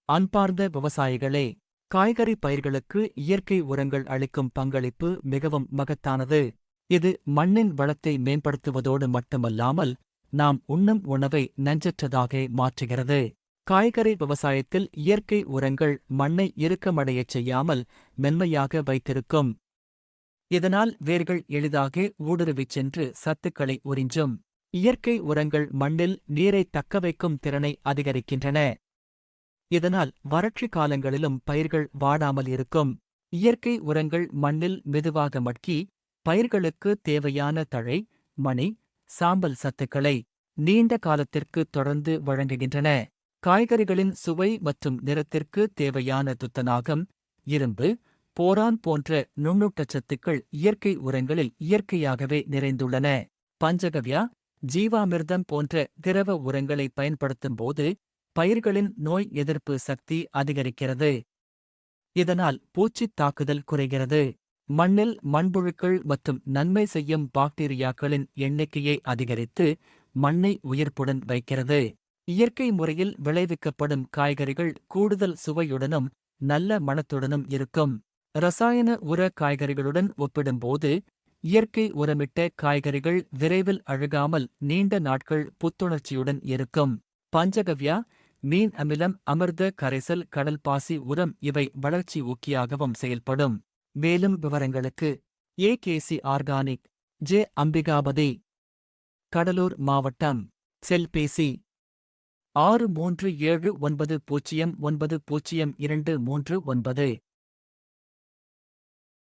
அன்பார்ந்த விவசாயிகளே, காய்கறி பயிர்களுக்கு இயற்கை உரங்கள் அளிக்கும் பங்களிப்பு மிகவும் மகத்தானது. இது மண்ணின் வளத்தை மேம்படுத்துவதோடு மட்டுமல்லாமல், நாம் உண்ணும் உணவை நஞ்சற்றதாக மாற்றுகிறது. காய்கறி விவசாயத்தில் இயற்கை உரங்கள் மண்ணை இறுக்கமடையச் செய்யாமல் மென்மையாக வைத்திருக்கும். இதனால் வேர்கள் எளிதாக ஊடுருவிச் சென்று சத்துக்களை உறிஞ்சும். இயற்கை உரங்கள் மண்ணில் நீரை தக்கவைக்கும் திறனை அதிகரிக்கின்றன. இதனால் வறட்சி காலங்களிலும் பயிர்கள் வாடாமல் இருக்கும். இயற்கை உரங்கள் மண்ணில் மெதுவாக மட்கி, பயிர்களுக்கு தேவையான தழை, மணி, சாம்பல் சத்துக்களை நீண்ட காலத்திற்கு தொடர்ந்து வழங்குகின்றன. காய்கறிகளின் சுவை மற்றும் நிறத்திற்கு தேவையான துத்தநாகம், இரும்பு, போரான் போன்ற நுண்ணூட்டச்சத்துக்கள் இயற்கை உரங்களில் இயற்கையாகவே நிறைந்துள்ளன. பஞ்சகவ்யா, ஜீவாமிர்தம் போன்ற திரவ உரங்களை பயன்படுத்தும்போது பயிர்களின் நோய் எதிர்ப்பு சக்தி அதிகரிக்கிறது. இதனால் பூச்சித் தாக்குதல் குறைகிறது. மண்ணில் மண்புழுக்கள் மற்றும் நன்மை செய்யும் பாக்டீரியாக்களின் எண்ணிக்கையை அதிகரித்து மண்ணை உயிர்ப்புடன் வைக்கிறது. இயற்கை முறையில் விளைவிக்கப்படும் காய்கறிகள் கூடுதல் சுவையுடனும் நல்ல மணத்துடனும் இருக்கும். ரசாயன உர காய்கறிகளுடன் ஒப்பிடும்போது இயற்கை உரமிட்ட காய்கறிகள் விரைவில் அழுகாமல் நீண்ட நாட்கள் புத்துணர்ச்சியுடன் இருக்கும். பஞ்சகவ்யா, மீன் அமிலம், அமிர்த கரைசல், கடல்பாசி உரம் இவை வளர்ச்சி ஊக்கியாகவும் செயல்படும். மேலும் விவரங்களுக்கு AKC organic, J. Ambikapathi, Cuddalore மாவட்டம். செல்பேசி 637990902339.